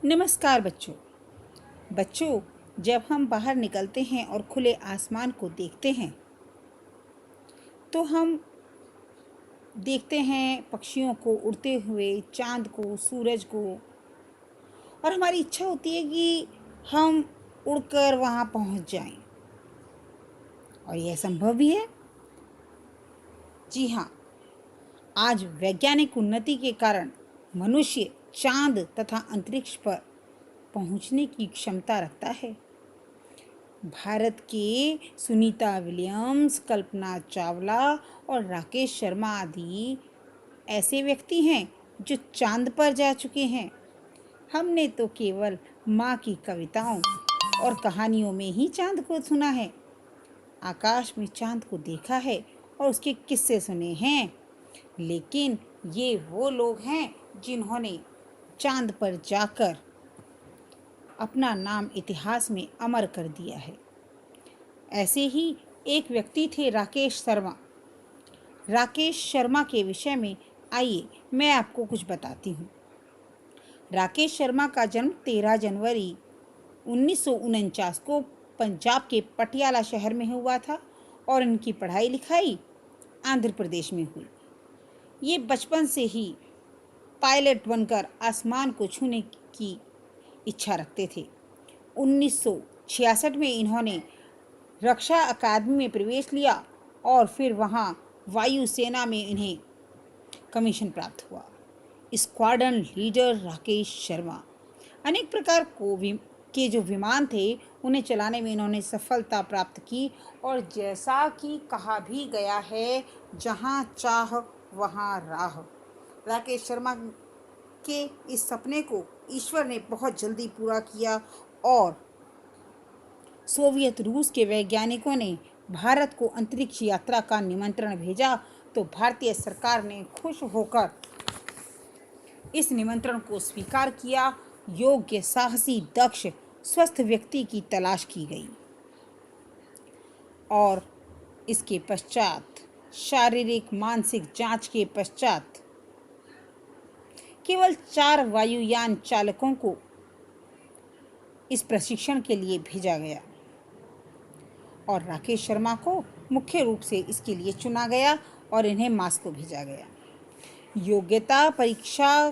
नमस्कार बच्चों। बच्चों, जब हम बाहर निकलते हैं और खुले आसमान को देखते हैं तो हम देखते हैं पक्षियों को उड़ते हुए, चांद को, सूरज को, और हमारी इच्छा होती है कि हम उड़कर वहाँ पहुँच जाएं। और यह संभव भी है। जी हाँ, आज वैज्ञानिक उन्नति के कारण मनुष्य चांद तथा अंतरिक्ष पर पहुँचने की क्षमता रखता है। भारत के सुनीता विलियम्स, कल्पना चावला और राकेश शर्मा आदि ऐसे व्यक्ति हैं जो चांद पर जा चुके हैं। हमने तो केवल माँ की कविताओं और कहानियों में ही चांद को सुना है, आकाश में चांद को देखा है और उसके किस्से सुने हैं, लेकिन ये वो लोग हैं जिन्होंने चांद पर जाकर अपना नाम इतिहास में अमर कर दिया है। ऐसे ही एक व्यक्ति थे राकेश शर्मा। राकेश शर्मा के विषय में आइए मैं आपको कुछ बताती हूँ। राकेश शर्मा का जन्म 13 जनवरी 1949 को पंजाब के पटियाला शहर में हुआ था और इनकी पढ़ाई लिखाई आंध्र प्रदेश में हुई। ये बचपन से ही पायलट बनकर आसमान को छूने की इच्छा रखते थे। 1966 में इन्होंने रक्षा अकादमी में प्रवेश लिया और फिर वहाँ वायुसेना में इन्हें कमीशन प्राप्त हुआ। Squadron leader Rakesh Sharma. अनेक प्रकार के जो विमान थे उन्हें चलाने में इन्होंने सफलता प्राप्त की और जैसा कि कहा भी गया है, जहाँ चाह वहाँ राह। राकेश शर्मा के इस सपने को ईश्वर ने बहुत जल्दी पूरा किया और सोवियत रूस के वैज्ञानिकों ने भारत को अंतरिक्ष यात्रा का निमंत्रण भेजा तो भारतीय सरकार ने खुश होकर इस निमंत्रण को स्वीकार किया। योग्य, साहसी, दक्ष, स्वस्थ व्यक्ति की तलाश की गई और इसके पश्चात शारीरिक मानसिक जांच के पश्चात केवल 4 वायुयान चालकों को इस प्रशिक्षण के लिए भेजा गया और राकेश शर्मा को मुख्य रूप से इसके लिए चुना गया और इन्हें मास्को भेजा गया। योग्यता परीक्षा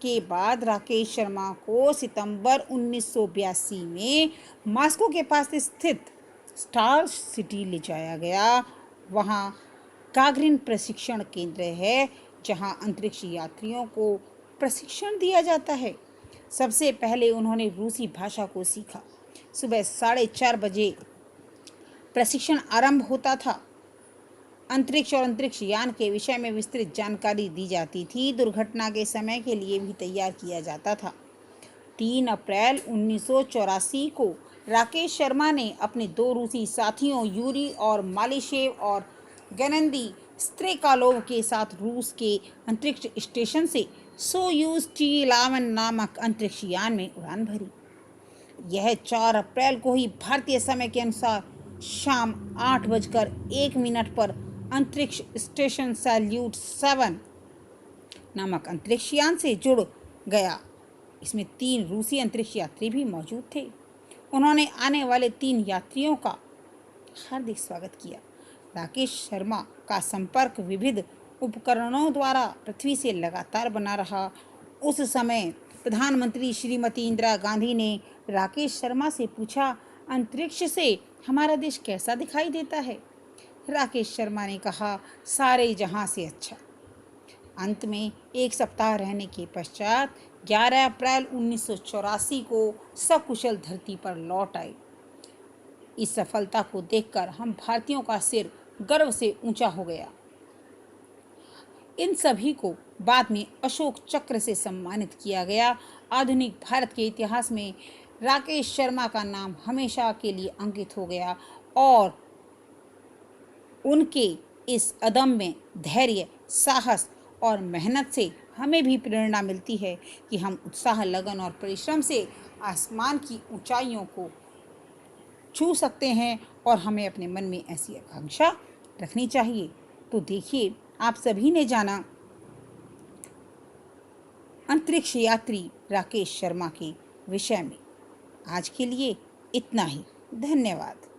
के बाद राकेश शर्मा को सितंबर 1982 में मास्को के पास स्थित स्टार सिटी ले जाया गया। वहाँ गागरिन प्रशिक्षण केंद्र है जहाँ अंतरिक्ष यात्रियों को प्रशिक्षण दिया जाता है। सबसे पहले उन्होंने रूसी भाषा को सीखा। सुबह 4:30 बजे प्रशिक्षण आरंभ होता था। अंतरिक्ष और अंतरिक्ष यान के विषय में विस्तृत जानकारी दी जाती थी। दुर्घटना के समय के लिए भी तैयार किया जाता था। 3 अप्रैल 1984 को राकेश शर्मा ने अपने 2 रूसी साथियों यूरी और मालिशेव और गेनेंदी स्त्रेकालोव के साथ रूस के अंतरिक्ष स्टेशन से सोयूज T-11 नामक अंतरिक्ष यान में उड़ान भरी। यह 4 अप्रैल को ही भारतीय समय के अनुसार शाम 8:01 पर अंतरिक्ष स्टेशन सैल्यूट 7 नामक अंतरिक्ष यान से जुड़ गया। इसमें 3 रूसी अंतरिक्ष यात्री भी मौजूद थे। उन्होंने आने वाले 3 यात्रियों का हार्दिक स्वागत किया। राकेश शर्मा का संपर्क विविध उपकरणों द्वारा पृथ्वी से लगातार बना रहा। उस समय प्रधानमंत्री श्रीमती इंदिरा गांधी ने राकेश शर्मा से पूछा, अंतरिक्ष से हमारा देश कैसा दिखाई देता है? राकेश शर्मा ने कहा, सारे जहां से अच्छा। अंत में 1 सप्ताह रहने के पश्चात 11 अप्रैल 1984 को सकुशल धरती पर लौट आए। इस सफलता को देखकर हम भारतीयों का सिर गर्व से ऊंचा हो गया। इन सभी को बाद में अशोक चक्र से सम्मानित किया गया। आधुनिक भारत के इतिहास में राकेश शर्मा का नाम हमेशा के लिए अंकित हो गया और उनके इस अदम्य धैर्य, साहस और मेहनत से हमें भी प्रेरणा मिलती है कि हम उत्साह, लगन और परिश्रम से आसमान की ऊंचाइयों को छू सकते हैं और हमें अपने मन में ऐसी आकांक्षा रखनी चाहिए। तो देखिए, आप सभी ने जाना अंतरिक्ष यात्री राकेश शर्मा के विषय में। आज के लिए इतना ही। धन्यवाद।